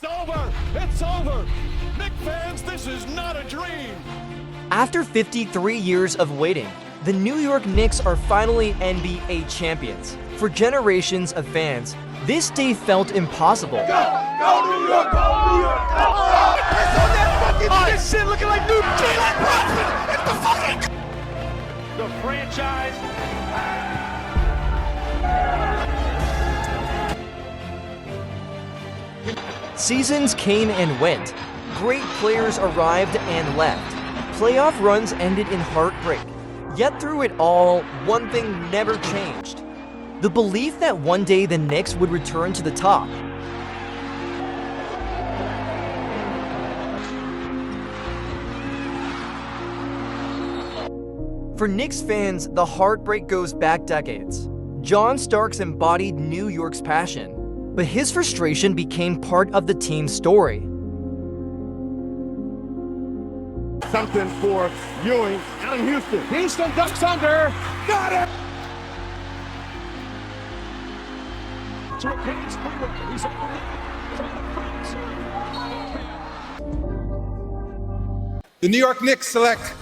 It's over! It's over! Knicks fans, this is not a dream! After 53 years of waiting, the New York Knicks are finally NBA champions. For generations of fans, this day felt impossible. Go New York! Go New York! Go! It's on that fucking shit looking like new Jalen Brunson! It's the fucking... The franchise... Seasons came and went. Great players arrived and left. Playoff runs ended in heartbreak. Yet through it all, one thing never changed. The belief that one day the Knicks would return to the top. For Knicks fans, the heartbreak goes back decades. John Starks embodied New York's passion, but his frustration became part of the team's story. Something for Ewing and Houston. Houston ducks under. Got it! The New York Knicks select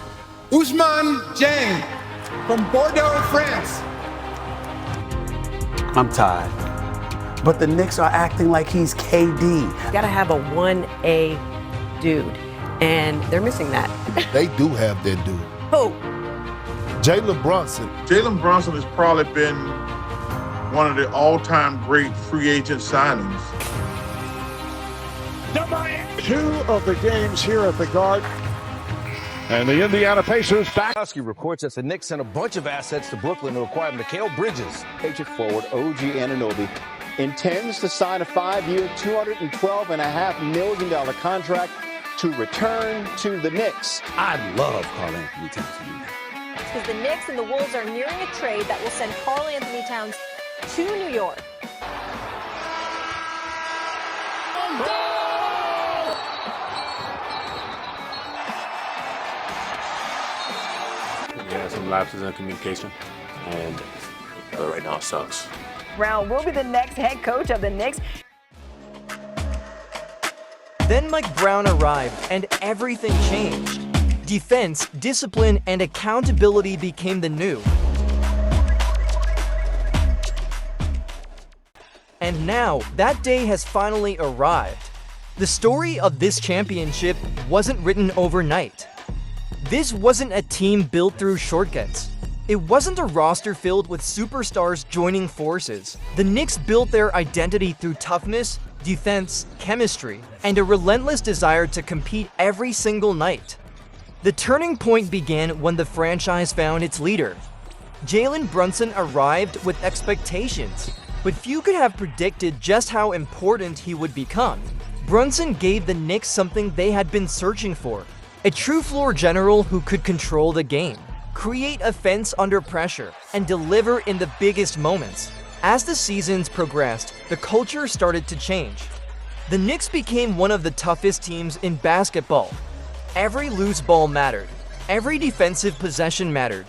Ousmane Dieng from Bordeaux, France. I'm tired. But the Knicks are acting like he's KD. Got to have a 1A dude, and they're missing that. They do have their dude. Who? Jalen Brunson. Jalen Brunson has probably been one of the all-time great free agent signings. Two of the games here at the Garden. And the Indiana Pacers back. Reports that the Knicks sent a bunch of assets to Brooklyn to acquire Mikal Bridges. Patriot forward OG Anunoby intends to sign a 5-year, $212.5 million contract to return to the Knicks. I love Karl Anthony Towns. Because the Knicks and the Wolves are nearing a trade that will send Karl Anthony Towns to New York. Yeah, some lapses in communication, and right now it sucks. Brown will be the next head coach of the Knicks. Then Mike Brown arrived, and everything changed. Defense, discipline, and accountability became the new. And now, that day has finally arrived. The story of this championship wasn't written overnight. This wasn't a team built through shortcuts. It wasn't a roster filled with superstars joining forces. The Knicks built their identity through toughness, defense, chemistry, and a relentless desire to compete every single night. The turning point began when the franchise found its leader. Jalen Brunson arrived with expectations, but few could have predicted just how important he would become. Brunson gave the Knicks something they had been searching for: a true floor general who could control the game, create offense under pressure, and deliver in the biggest moments. As the seasons progressed, the culture started to change. The Knicks became one of the toughest teams in basketball. Every loose ball mattered. Every defensive possession mattered.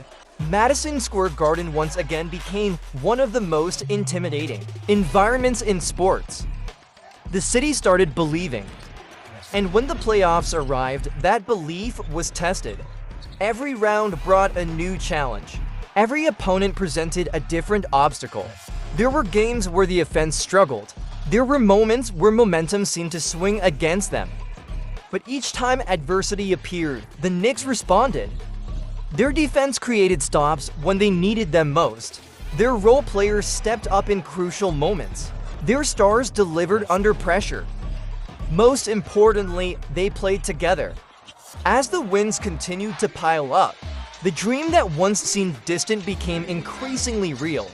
Madison Square Garden once again became one of the most intimidating environments in sports. The city started believing. And when the playoffs arrived, that belief was tested. Every round brought a new challenge. Every opponent presented a different obstacle. There were games where the offense struggled. There were moments where momentum seemed to swing against them. But each time adversity appeared, the Knicks responded. Their defense created stops when they needed them most. Their role players stepped up in crucial moments. Their stars delivered under pressure. Most importantly, they played together. As the wins continued to pile up, the dream that once seemed distant became increasingly real.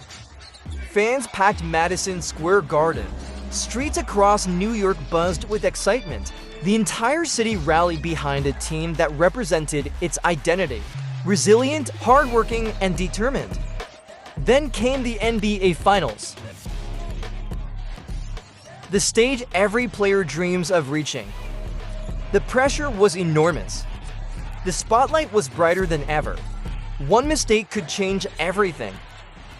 Fans packed Madison Square Garden. Streets across New York buzzed with excitement. The entire city rallied behind a team that represented its identity: resilient, hardworking, and determined. Then came the NBA Finals. The stage every player dreams of reaching. The pressure was enormous. The spotlight was brighter than ever. One mistake could change everything.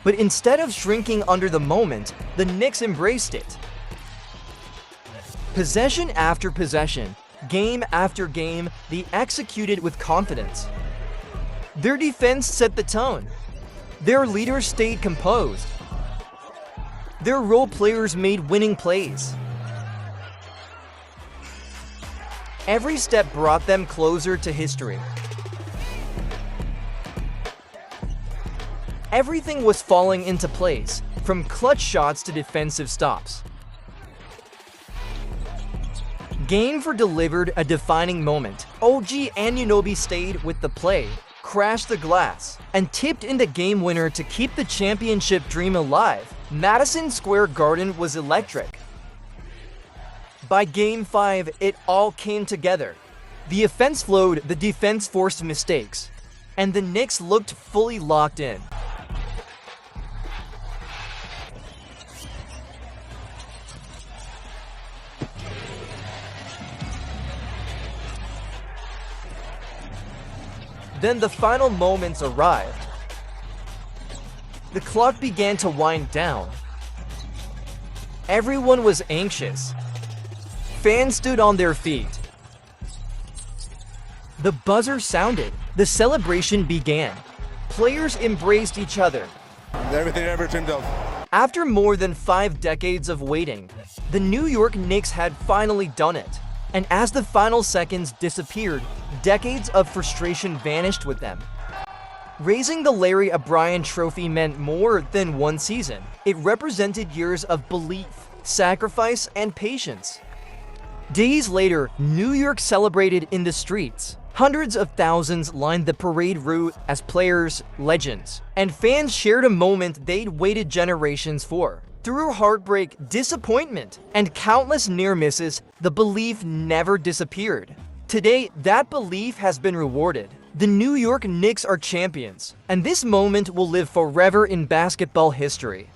But instead of shrinking under the moment, the Knicks embraced it. Possession after possession, game after game, they executed with confidence. Their defense set the tone. Their leaders stayed composed. Their role players made winning plays. Every step brought them closer to history. Everything was falling into place, from clutch shots to defensive stops. Game 4 delivered a defining moment. OG Anunoby stayed with the play, crashed the glass, and tipped in the game winner to keep the championship dream alive. Madison Square Garden was electric. By Game 5, it all came together. The offense flowed, the defense forced mistakes, and the Knicks looked fully locked in. Then the final moments arrived. The clock began to wind down. Everyone was anxious. Fans stood on their feet. The buzzer sounded. The celebration began. Players embraced each other. Everything ever dreamed of. After more than 5 decades of waiting, the New York Knicks had finally done it. And as the final seconds disappeared, decades of frustration vanished with them. Raising the Larry O'Brien Trophy meant more than one season. It represented years of belief, sacrifice, and patience. Days later, New York celebrated in the streets. Hundreds of thousands lined the parade route as players, legends, and fans shared a moment they'd waited generations for. Through heartbreak, disappointment, and countless near misses, the belief never disappeared. Today, that belief has been rewarded. The New York Knicks are champions, and this moment will live forever in basketball history.